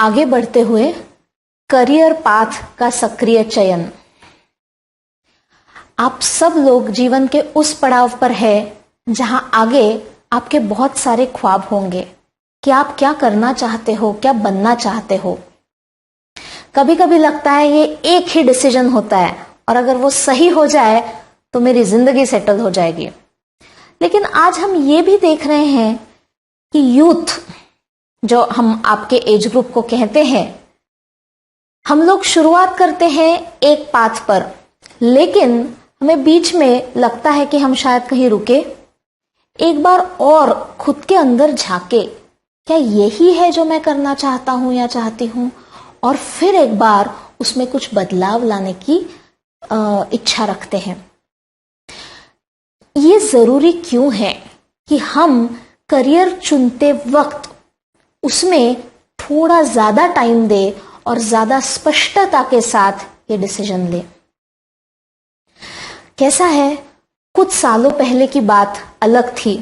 आगे बढ़ते हुए करियर पाथ का सक्रिय चयन। आप सब लोग जीवन के उस पड़ाव पर है जहां आगे आपके बहुत सारे ख्वाब होंगे कि आप क्या करना चाहते हो, क्या बनना चाहते हो। कभी कभी लगता है ये एक ही डिसीजन होता है और अगर वो सही हो जाए तो मेरी जिंदगी सेटल हो जाएगी। लेकिन आज हम ये भी देख रहे हैं कि यूथ, जो हम आपके एज ग्रुप को कहते हैं, हम लोग शुरुआत करते हैं एक पाथ पर, लेकिन हमें बीच में लगता है कि हम शायद कहीं रुके, एक बार और खुद के अंदर झांके, क्या यही है जो मैं करना चाहता हूं या चाहती हूं, और फिर एक बार उसमें कुछ बदलाव लाने की इच्छा रखते हैं। ये जरूरी क्यों है कि हम करियर चुनते वक्त उसमें थोड़ा ज्यादा टाइम दे और ज्यादा स्पष्टता के साथ ये डिसीजन ले। कैसा है, कुछ सालों पहले की बात अलग थी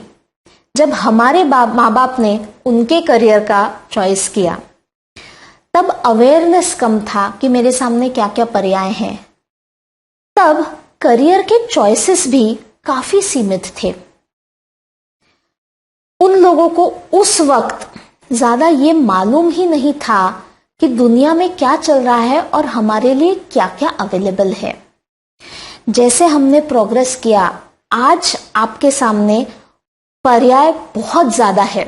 जब हमारे माँ बाप ने उनके करियर का चॉइस किया। तब अवेयरनेस कम था कि मेरे सामने क्या क्या पर्याय हैं। तब करियर के चॉइसेस भी काफी सीमित थे। उन लोगों को उस वक्त ज्यादा ये मालूम ही नहीं था कि दुनिया में क्या चल रहा है और हमारे लिए क्या क्या अवेलेबल है। जैसे हमने प्रोग्रेस किया, आज आपके सामने पर्याय बहुत ज्यादा है,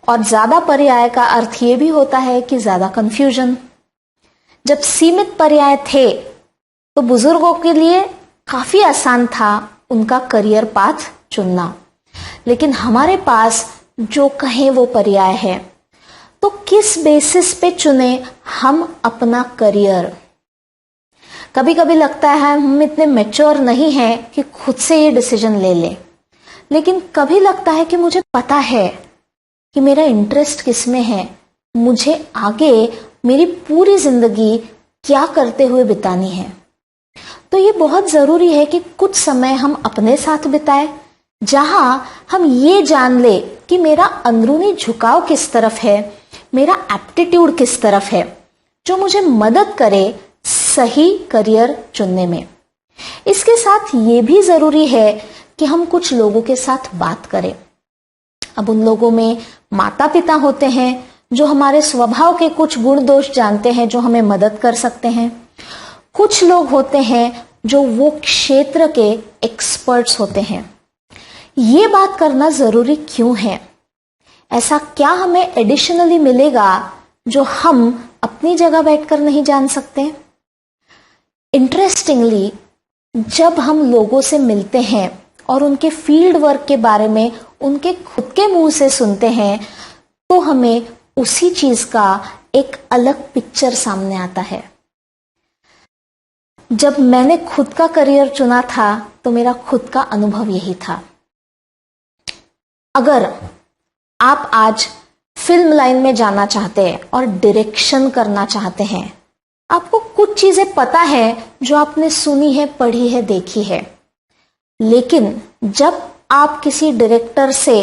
और ज्यादा पर्याय का अर्थ ये भी होता है कि ज्यादा कंफ्यूजन। जब सीमित पर्याय थे तो बुजुर्गों के लिए काफी आसान था उनका करियर पाथ चुनना, लेकिन हमारे पास जो कहें वो पर्याय है, तो किस बेसिस पे चुने हम अपना करियर। कभी कभी लगता है हम इतने मैच्योर नहीं हैं कि खुद से ये डिसीजन ले लें, लेकिन कभी लगता है कि मुझे पता है कि मेरा इंटरेस्ट किस में है, मुझे आगे मेरी पूरी जिंदगी क्या करते हुए बितानी है। तो ये बहुत जरूरी है कि कुछ समय हम अपने साथ बिताएं, जहां हम ये जान ले कि मेरा अंदरूनी झुकाव किस तरफ है, मेरा एप्टीट्यूड किस तरफ है, जो मुझे मदद करे सही करियर चुनने में। इसके साथ ये भी जरूरी है कि हम कुछ लोगों के साथ बात करें। अब उन लोगों में माता पिता होते हैं जो हमारे स्वभाव के कुछ गुण दोष जानते हैं, जो हमें मदद कर सकते हैं। कुछ लोग होते हैं जो वो क्षेत्र के एक्सपर्ट्स होते हैं। ये बात करना जरूरी क्यों है? ऐसा क्या हमें एडिशनली मिलेगा जो हम अपनी जगह बैठकर नहीं जान सकते? इंटरेस्टिंगली, जब हम लोगों से मिलते हैं और उनके फील्ड वर्क के बारे में उनके खुद के मुंह से सुनते हैं, तो हमें उसी चीज का एक अलग पिक्चर सामने आता है। जब मैंने खुद का करियर चुना था तो मेरा खुद का अनुभव यही था। अगर आप आज फिल्म लाइन में जाना चाहते हैं और डायरेक्शन करना चाहते हैं, आपको कुछ चीजें पता है जो आपने सुनी है, पढ़ी है, देखी है, लेकिन जब आप किसी डायरेक्टर से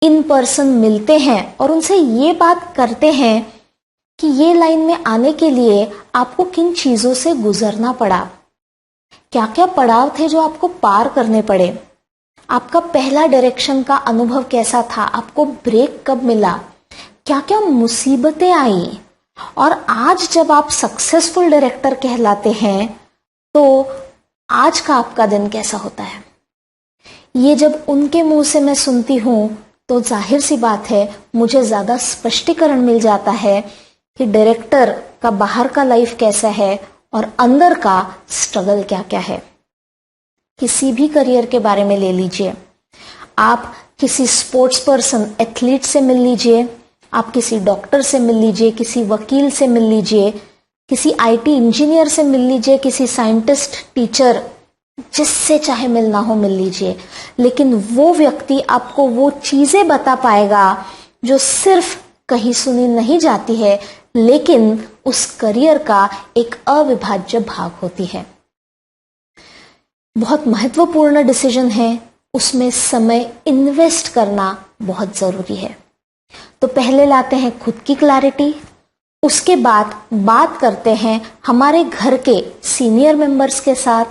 इन पर्सन मिलते हैं और उनसे ये बात करते हैं कि ये लाइन में आने के लिए आपको किन चीजों से गुजरना पड़ा, क्या क्या पड़ाव थे जो आपको पार करने पड़े, आपका पहला डायरेक्शन का अनुभव कैसा था, आपको ब्रेक कब मिला, क्या क्या मुसीबतें आई, और आज जब आप सक्सेसफुल डायरेक्टर कहलाते हैं तो आज का आपका दिन कैसा होता है। ये जब उनके मुंह से मैं सुनती हूं तो जाहिर सी बात है मुझे ज्यादा स्पष्टीकरण मिल जाता है कि डायरेक्टर का बाहर का लाइफ कैसा है और अंदर का स्ट्रगल क्या क्या है। किसी भी करियर के बारे में ले लीजिए, आप किसी स्पोर्ट्स पर्सन, एथलीट से मिल लीजिए, आप किसी डॉक्टर से मिल लीजिए, किसी वकील से मिल लीजिए, किसी आईटी इंजीनियर से मिल लीजिए, किसी साइंटिस्ट, टीचर, जिससे चाहे मिलना हो मिल लीजिए, लेकिन वो व्यक्ति आपको वो चीजें बता पाएगा जो सिर्फ कहीं सुनी नहीं जाती है, लेकिन उस करियर का एक अविभाज्य भाग होती है। बहुत महत्वपूर्ण डिसीजन है, उसमें समय इन्वेस्ट करना बहुत जरूरी है। तो पहले लाते हैं खुद की क्लैरिटी, उसके बाद बात करते हैं हमारे घर के सीनियर मेंबर्स के साथ,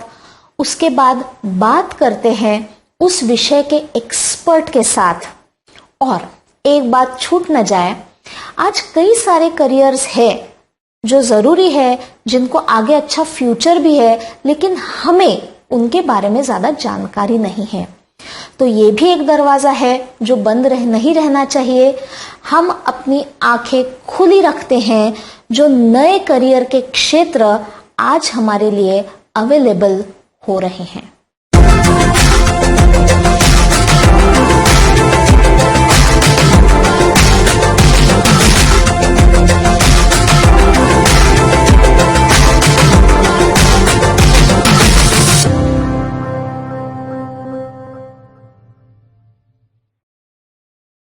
उसके बाद बात करते हैं उस विषय के एक्सपर्ट के साथ। और एक बात छूट न जाए, आज कई सारे करियर्स है जो जरूरी है, जिनको आगे अच्छा फ्यूचर भी है, लेकिन हमें उनके बारे में ज्यादा जानकारी नहीं है। तो ये भी एक दरवाजा है जो बंद नहीं रहना चाहिए। हम अपनी आंखें खुली रखते हैं, जो नए करियर के क्षेत्र आज हमारे लिए अवेलेबल हो रहे हैं।